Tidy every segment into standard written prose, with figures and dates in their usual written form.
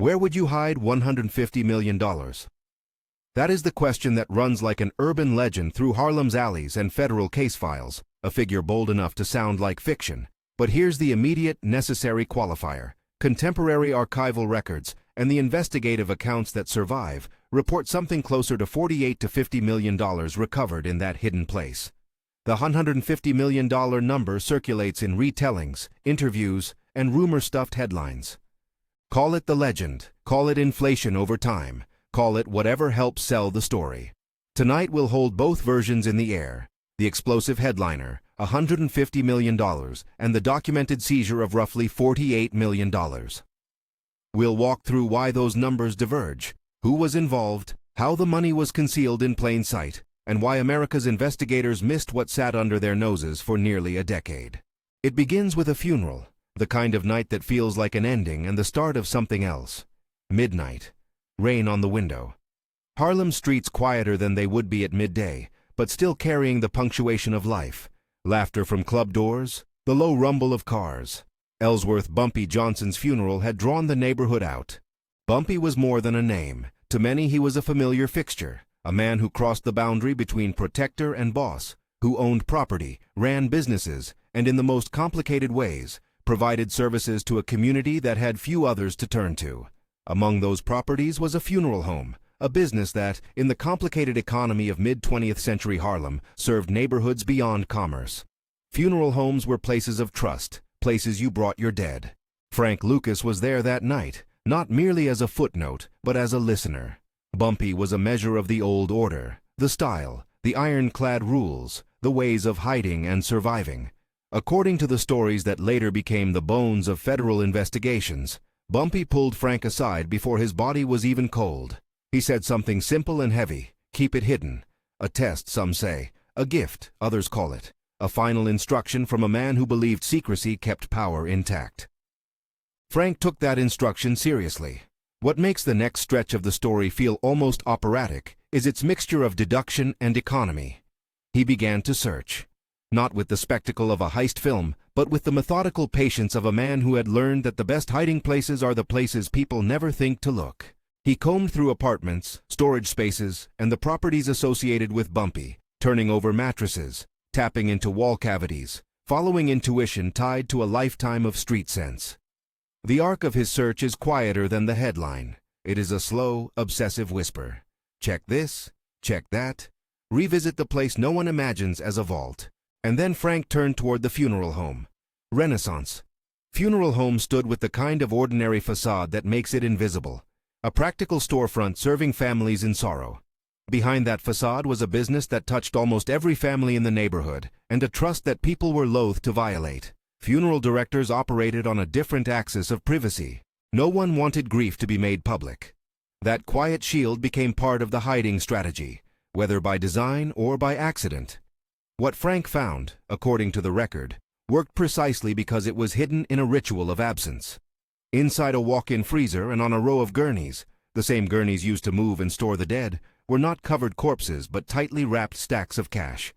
Where would you hide $150 million? That is the question that runs like an urban legend through Harlem's alleys and federal case files, a figure bold enough to sound like fiction. But here's the immediate, necessary qualifier. Contemporary archival records and the investigative accounts that survive report something closer to $48 to $50 million recovered in that hidden place. The $150 million number circulates in retellings, interviews, and rumor-stuffed headlines. Call it the legend, call it inflation over time, call it whatever helps sell the story. Tonight we'll hold both versions in the air. The explosive headliner, $150 million, and the documented seizure of roughly $48 million. We'll walk through why those numbers diverge, who was involved, how the money was concealed in plain sight, and why America's investigators missed what sat under their noses for nearly a decade. It begins with a funeral, the kind of night that feels like an ending and the start of something else. Midnight. Rain on the window. Harlem streets quieter than they would be at midday, but still carrying the punctuation of life. Laughter from club doors, the low rumble of cars. Ellsworth Bumpy Johnson's funeral had drawn the neighborhood out. Bumpy was more than a name. To many he was a familiar fixture, a man who crossed the boundary between protector and boss, who owned property, ran businesses, and in the most complicated ways, provided services to a community that had few others to turn to. Among those properties was a funeral home, a business that, in the complicated economy of mid-20th century Harlem, served neighborhoods beyond commerce. Funeral homes were places of trust, places you brought your dead. Frank Lucas was there that night, not merely as a footnote, but as a listener. Bumpy was a measure of the old order, the style, the ironclad rules, the ways of hiding and surviving. According to the stories that later became the bones of federal investigations, Bumpy pulled Frank aside before his body was even cold. He said something simple and heavy: keep it hidden. A test, some say. A gift, others call it. A final instruction from a man who believed secrecy kept power intact. Frank took that instruction seriously. What makes the next stretch of the story feel almost operatic is its mixture of deduction and economy. He began to search, not with the spectacle of a heist film, but with the methodical patience of a man who had learned that the best hiding places are the places people never think to look. He combed through apartments, storage spaces, and the properties associated with Bumpy, turning over mattresses, tapping into wall cavities, following intuition tied to a lifetime of street sense. The arc of his search is quieter than the headline. It is a slow, obsessive whisper. Check this, check that, revisit the place no one imagines as a vault. And then Frank turned toward the funeral home. Renaissance. Funeral home stood with the kind of ordinary facade that makes it invisible. A practical storefront serving families in sorrow. Behind that facade was a business that touched almost every family in the neighborhood, and a trust that people were loath to violate. Funeral directors operated on a different axis of privacy. No one wanted grief to be made public. That quiet shield became part of the hiding strategy, whether by design or by accident. What Frank found, according to the record, worked precisely because it was hidden in a ritual of absence. Inside a walk-in freezer and on a row of gurneys, the same gurneys used to move and store the dead, were not covered corpses but tightly wrapped stacks of cash.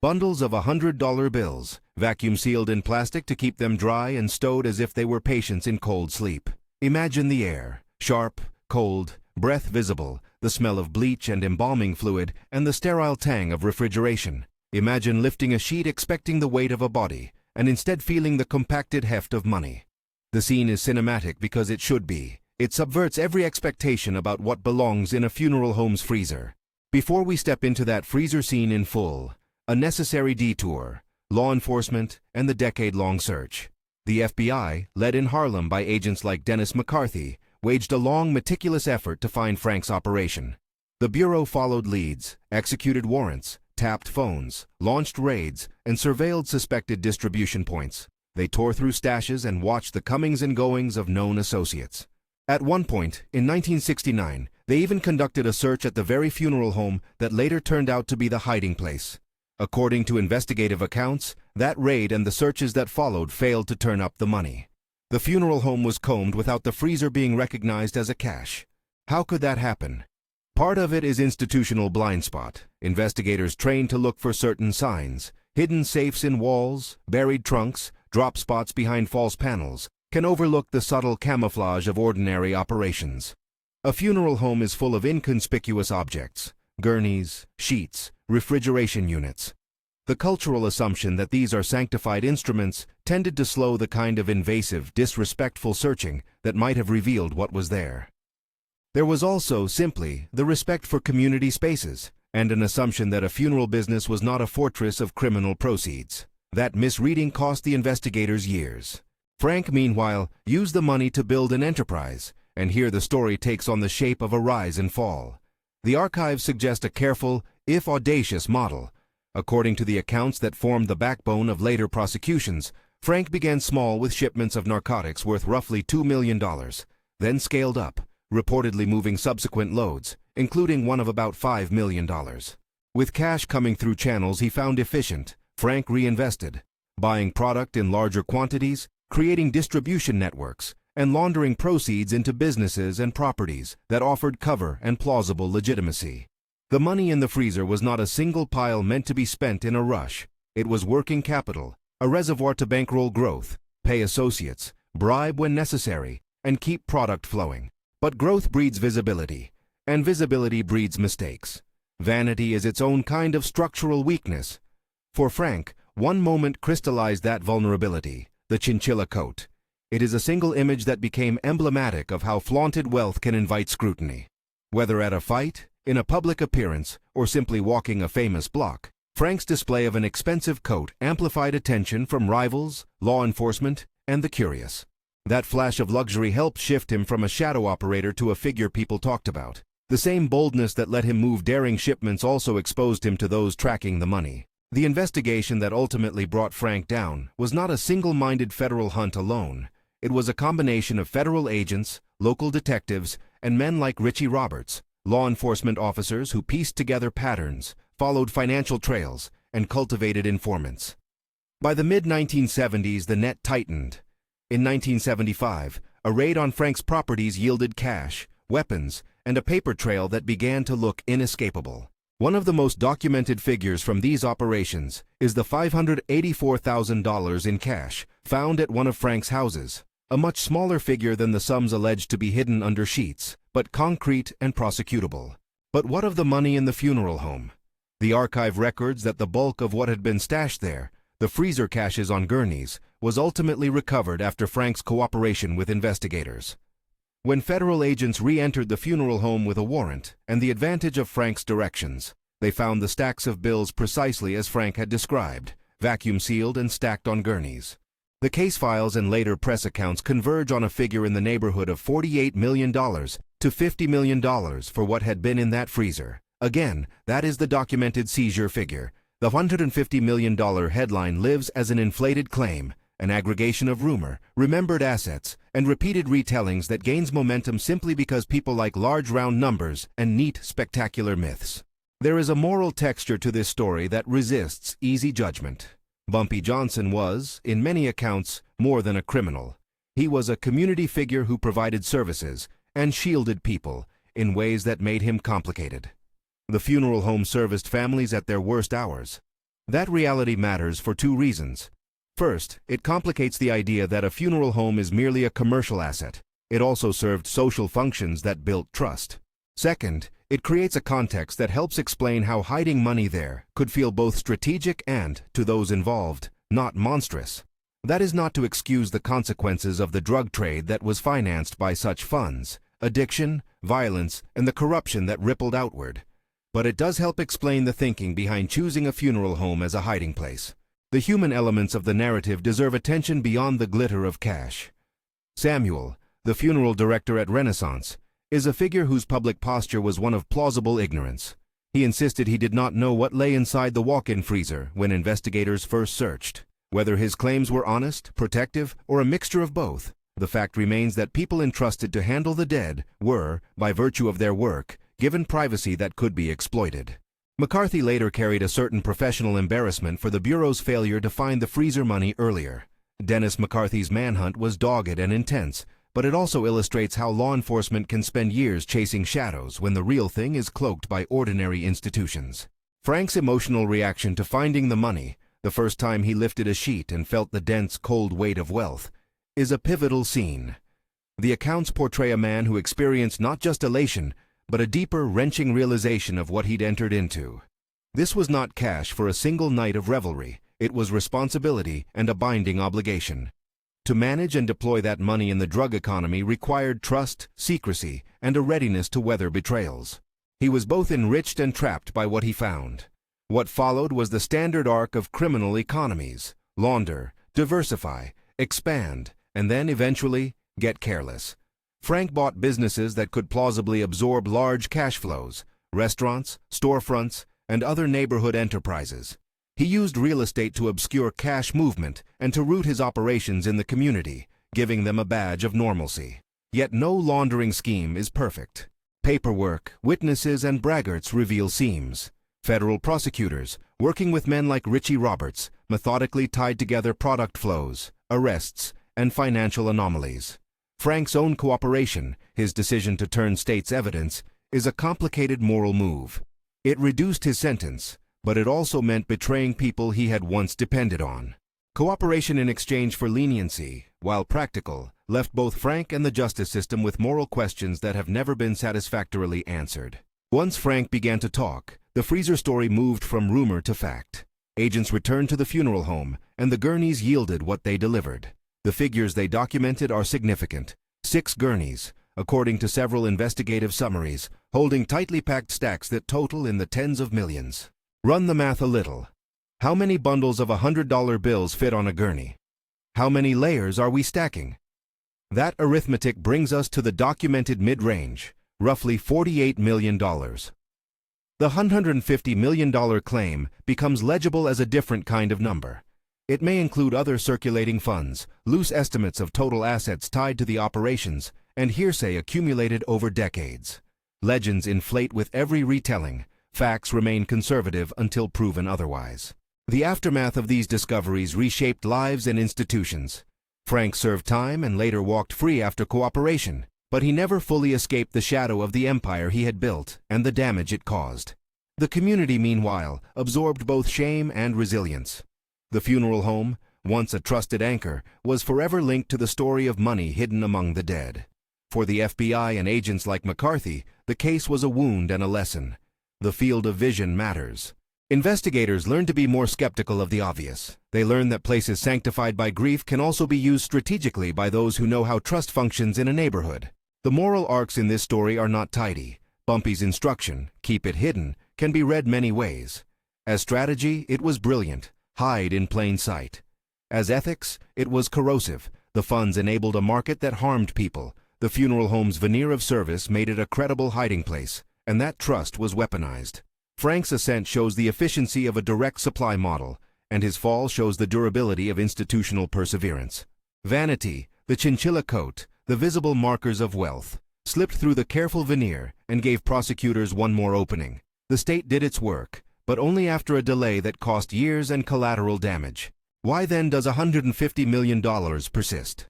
Bundles of $100 bills, vacuum-sealed in plastic to keep them dry and stowed as if they were patients in cold sleep. Imagine the air, sharp, cold, breath visible, the smell of bleach and embalming fluid, and the sterile tang of refrigeration. Imagine lifting a sheet expecting the weight of a body, and instead feeling the compacted heft of money. The scene is cinematic because it should be. It subverts every expectation about what belongs in a funeral home's freezer. Before we step into that freezer scene in full, a necessary detour, law enforcement, and the decade-long search. The FBI, led in Harlem by agents like Dennis McCarthy, waged a long, meticulous effort to find Frank's operation. The Bureau followed leads, executed warrants, tapped phones, launched raids, and surveilled suspected distribution points. They tore through stashes and watched the comings and goings of known associates. At one point, in 1969, they even conducted a search at the very funeral home that later turned out to be the hiding place. According to investigative accounts, that raid and the searches that followed failed to turn up the money. The funeral home was combed without the freezer being recognized as a cache. How could that happen? Part of it is institutional blind spot. Investigators trained to look for certain signs: hidden safes in walls, buried trunks, drop spots behind false panels, can overlook the subtle camouflage of ordinary operations. A funeral home is full of inconspicuous objects: gurneys, sheets, refrigeration units. The cultural assumption that these are sanctified instruments tended to slow the kind of invasive, disrespectful searching that might have revealed what was there. There was also, simply, the respect for community spaces, and an assumption that a funeral business was not a fortress of criminal proceeds. That misreading cost the investigators years. Frank, meanwhile, used the money to build an enterprise, and here the story takes on the shape of a rise and fall. The archives suggest a careful, if audacious, model. According to the accounts that formed the backbone of later prosecutions, Frank began small with shipments of narcotics worth roughly $2 million, then scaled up, reportedly moving subsequent loads, including one of about $5 million. With cash coming through channels he found efficient, Frank reinvested, buying product in larger quantities, creating distribution networks, and laundering proceeds into businesses and properties that offered cover and plausible legitimacy. The money in the freezer was not a single pile meant to be spent in a rush. It was working capital, a reservoir to bankroll growth, pay associates, bribe when necessary, and keep product flowing. But growth breeds visibility, and visibility breeds mistakes. Vanity is its own kind of structural weakness. For Frank, one moment crystallized that vulnerability: the chinchilla coat. It is a single image that became emblematic of how flaunted wealth can invite scrutiny. Whether at a fight, in a public appearance, or simply walking a famous block, Frank's display of an expensive coat amplified attention from rivals, law enforcement, and the curious. That flash of luxury helped shift him from a shadow operator to a figure people talked about. The same boldness that let him move daring shipments also exposed him to those tracking the money. The investigation that ultimately brought Frank down was not a single-minded federal hunt alone. It was a combination of federal agents, local detectives, and men like Richie Roberts, law enforcement officers who pieced together patterns, followed financial trails, and cultivated informants. By the mid-1970s, the net tightened. In 1975, a raid on Frank's properties yielded cash, weapons, and a paper trail that began to look inescapable. One of the most documented figures from these operations is the $584,000 in cash found at one of Frank's houses, a much smaller figure than the sums alleged to be hidden under sheets, but concrete and prosecutable. But what of the money in the funeral home? The archive records that the bulk of what had been stashed there, the freezer caches on gurneys, was ultimately recovered after Frank's cooperation with investigators. When federal agents re-entered the funeral home with a warrant and the advantage of Frank's directions, they found the stacks of bills precisely as Frank had described, vacuum-sealed and stacked on gurneys. The case files and later press accounts converge on a figure in the neighborhood of $48 million to $50 million for what had been in that freezer. Again, that is the documented seizure figure. The $150 million headline lives as an inflated claim, an aggregation of rumor, remembered assets, and repeated retellings that gains momentum simply because people like large round numbers and neat, spectacular myths. There is a moral texture to this story that resists easy judgment. Bumpy Johnson was, in many accounts, more than a criminal. He was a community figure who provided services and shielded people in ways that made him complicated. The funeral home serviced families at their worst hours. That reality matters for two reasons. First, it complicates the idea that a funeral home is merely a commercial asset. It also served social functions that built trust. Second, it creates a context that helps explain how hiding money there could feel both strategic and, to those involved, not monstrous. That is not to excuse the consequences of the drug trade that was financed by such funds, addiction, violence, and the corruption that rippled outward. But it does help explain the thinking behind choosing a funeral home as a hiding place. The human elements of the narrative deserve attention beyond the glitter of cash. Samuel, the funeral director at Renaissance, is a figure whose public posture was one of plausible ignorance. He insisted he did not know what lay inside the walk-in freezer when investigators first searched. Whether his claims were honest, protective, or a mixture of both, the fact remains that people entrusted to handle the dead were, by virtue of their work, given privacy that could be exploited. McCarthy later carried a certain professional embarrassment for the Bureau's failure to find the freezer money earlier. Dennis McCarthy's manhunt was dogged and intense, but it also illustrates how law enforcement can spend years chasing shadows when the real thing is cloaked by ordinary institutions. Frank's emotional reaction to finding the money, the first time he lifted a sheet and felt the dense, cold weight of wealth, is a pivotal scene. The accounts portray a man who experienced not just elation, but a deeper, wrenching realization of what he'd entered into. This was not cash for a single night of revelry. It was responsibility and a binding obligation. To manage and deploy that money in the drug economy required trust, secrecy, and a readiness to weather betrayals. He was both enriched and trapped by what he found. What followed was the standard arc of criminal economies: launder, diversify, expand, and then eventually get careless. Frank bought businesses that could plausibly absorb large cash flows: restaurants, storefronts, and other neighborhood enterprises. He used real estate to obscure cash movement and to root his operations in the community, giving them a badge of normalcy. Yet no laundering scheme is perfect. Paperwork, witnesses, and braggarts reveal seams. Federal prosecutors, working with men like Richie Roberts, methodically tied together product flows, arrests, and financial anomalies. Frank's own cooperation, his decision to turn state's evidence, is a complicated moral move. It reduced his sentence, but it also meant betraying people he had once depended on. Cooperation in exchange for leniency, while practical, left both Frank and the justice system with moral questions that have never been satisfactorily answered. Once Frank began to talk, the freezer story moved from rumor to fact. Agents returned to the funeral home, and the gurneys yielded what they delivered. The figures they documented are significant. 6 gurneys, according to several investigative summaries, holding tightly packed stacks that total in the tens of millions. Run the math a little. How many bundles of $100 bills fit on a gurney? How many layers are we stacking? That arithmetic brings us to the documented mid-range, roughly $48 million. The $150 million claim becomes legible as a different kind of number. It may include other circulating funds, loose estimates of total assets tied to the operations, and hearsay accumulated over decades. Legends inflate with every retelling. Facts remain conservative until proven otherwise. The aftermath of these discoveries reshaped lives and institutions. Frank served time and later walked free after cooperation, but he never fully escaped the shadow of the empire he had built and the damage it caused. The community, meanwhile, absorbed both shame and resilience. The funeral home, once a trusted anchor, was forever linked to the story of money hidden among the dead. For the FBI and agents like McCarthy, the case was a wound and a lesson. The field of vision matters. Investigators learn to be more skeptical of the obvious. They learn that places sanctified by grief can also be used strategically by those who know how trust functions in a neighborhood. The moral arcs in this story are not tidy. Bumpy's instruction, keep it hidden, can be read many ways. As strategy, it was brilliant. Hide in plain sight. As ethics, it was corrosive. The funds enabled a market that harmed people. The funeral home's veneer of service made it a credible hiding place, and that trust was weaponized. Frank's ascent shows the efficiency of a direct supply model, and his fall shows the durability of institutional perseverance. Vanity, the chinchilla coat, the visible markers of wealth, slipped through the careful veneer and gave prosecutors one more opening. The state did its work, but only after a delay that cost years and collateral damage. Why then does $150 million persist?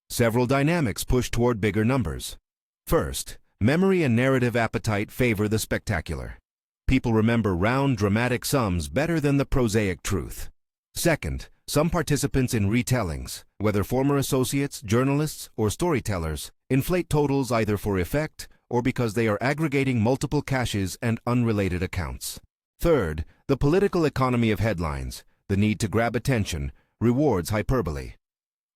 Several dynamics push toward bigger numbers. First, memory and narrative appetite favor the spectacular. People remember round, dramatic sums better than the prosaic truth. Second, some participants in retellings, whether former associates, journalists, or storytellers, inflate totals either for effect or because they are aggregating multiple caches and unrelated accounts. Third, the political economy of headlines, the need to grab attention, rewards hyperbole.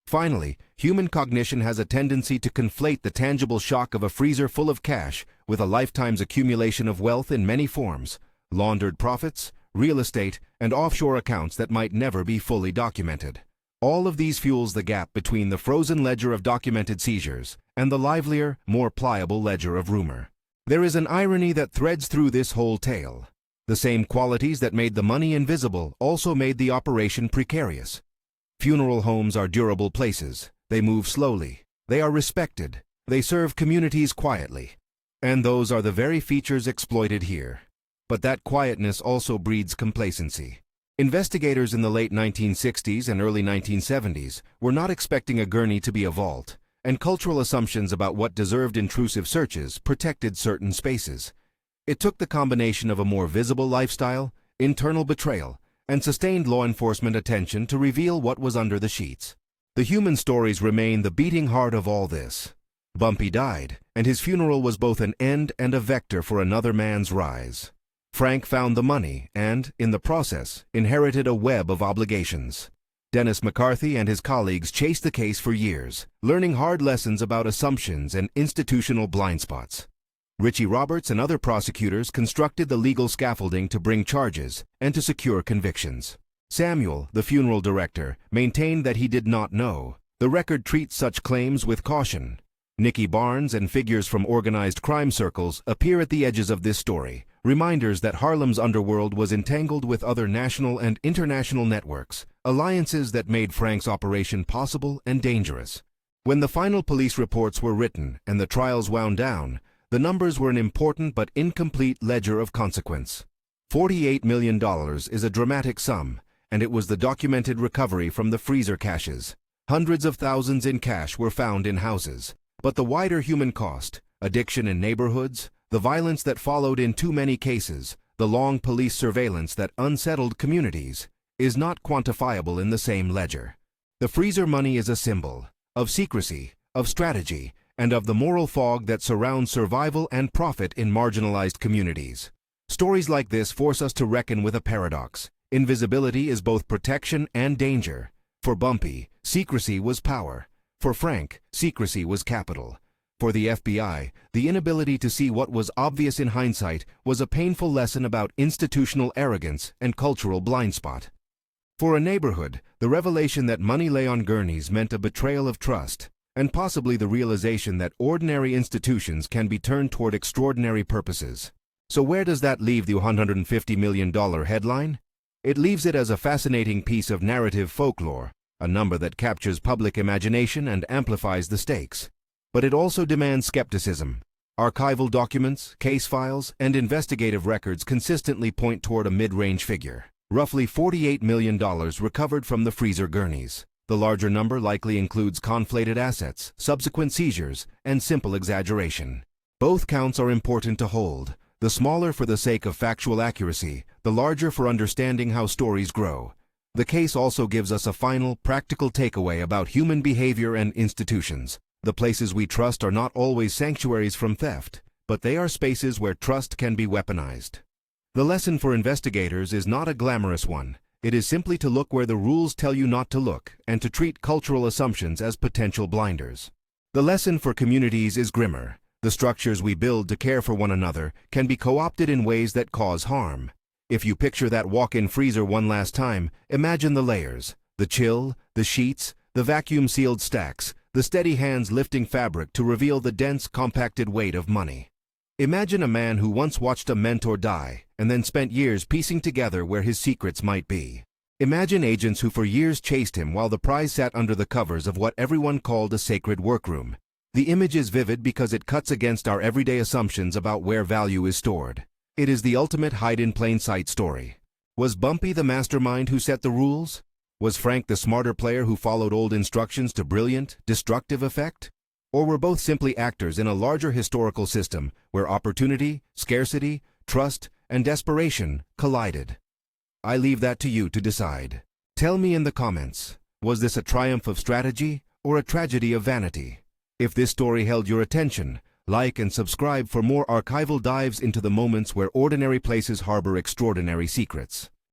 Finally, human cognition has a tendency to conflate the tangible shock of a freezer full of cash with a lifetime's accumulation of wealth in many forms: laundered profits, real estate, and offshore accounts that might never be fully documented. All of these fuels the gap between the frozen ledger of documented seizures and the livelier, more pliable ledger of rumor. There is an irony that threads through this whole tale. The same qualities that made the money invisible also made the operation precarious. Funeral homes are durable places. They move slowly. They are respected. They serve communities quietly. And those are the very features exploited here. But that quietness also breeds complacency. Investigators in the late 1960s and early 1970s were not expecting a gurney to be a vault, and cultural assumptions about what deserved intrusive searches protected certain spaces. It took the combination of a more visible lifestyle, internal betrayal, and sustained law enforcement attention to reveal what was under the sheets. The human stories remain the beating heart of all this. Bumpy died, and his funeral was both an end and a vector for another man's rise. Frank found the money and, in the process, inherited a web of obligations. Dennis McCarthy and his colleagues chased the case for years, learning hard lessons about assumptions and institutional blind spots. Richie Roberts and other prosecutors constructed the legal scaffolding to bring charges and to secure convictions. Samuel, the funeral director, maintained that he did not know. The record treats such claims with caution. Nicky Barnes and figures from organized crime circles appear at the edges of this story, reminders that Harlem's underworld was entangled with other national and international networks, alliances that made Frank's operation possible and dangerous. When the final police reports were written and the trials wound down, the numbers were an important but incomplete ledger of consequence. $48 million is a dramatic sum, and it was the documented recovery from the freezer caches. Hundreds of thousands in cash were found in houses. But the wider human cost, addiction in neighborhoods, the violence that followed in too many cases, the long police surveillance that unsettled communities, is not quantifiable in the same ledger. The freezer money is a symbol of secrecy, of strategy, and of the moral fog that surrounds survival and profit in marginalized communities. Stories like this force us to reckon with a paradox. Invisibility is both protection and danger. For Bumpy, secrecy was power. For Frank, secrecy was capital. For the FBI, the inability to see what was obvious in hindsight was a painful lesson about institutional arrogance and cultural blind spot. For a neighborhood, the revelation that money lay on gurneys meant a betrayal of trust, and possibly the realization that ordinary institutions can be turned toward extraordinary purposes. So where does that leave the $150 million headline? It leaves it as a fascinating piece of narrative folklore, a number that captures public imagination and amplifies the stakes. But it also demands skepticism. Archival documents, case files, and investigative records consistently point toward a mid-range figure, roughly $48 million recovered from the freezer gurneys. The larger number likely includes conflated assets, subsequent seizures, and simple exaggeration. Both counts are important to hold, the smaller for the sake of factual accuracy, the larger for understanding how stories grow. The case also gives us a final, practical takeaway about human behavior and institutions. The places we trust are not always sanctuaries from theft, but they are spaces where trust can be weaponized. The lesson for investigators is not a glamorous one. It is simply to look where the rules tell you not to look, and to treat cultural assumptions as potential blinders. The lesson for communities is grimmer. The structures we build to care for one another can be co-opted in ways that cause harm. If you picture that walk-in freezer one last time, imagine the layers, the chill, the sheets, the vacuum-sealed stacks, the steady hands lifting fabric to reveal the dense, compacted weight of money. Imagine a man who once watched a mentor die and then spent years piecing together where his secrets might be. Imagine agents who for years chased him while the prize sat under the covers of what everyone called a sacred workroom. The image is vivid because it cuts against our everyday assumptions about where value is stored. It is the ultimate hide-in-plain-sight story. Was Bumpy the mastermind who set the rules? Was Frank the smarter player who followed old instructions to brilliant, destructive effect? Or were both simply actors in a larger historical system where opportunity, scarcity, trust, and desperation collided? I leave that to you to decide. Tell me in the comments, was this a triumph of strategy or a tragedy of vanity? If this story held your attention, like and subscribe for more archival dives into the moments where ordinary places harbor extraordinary secrets.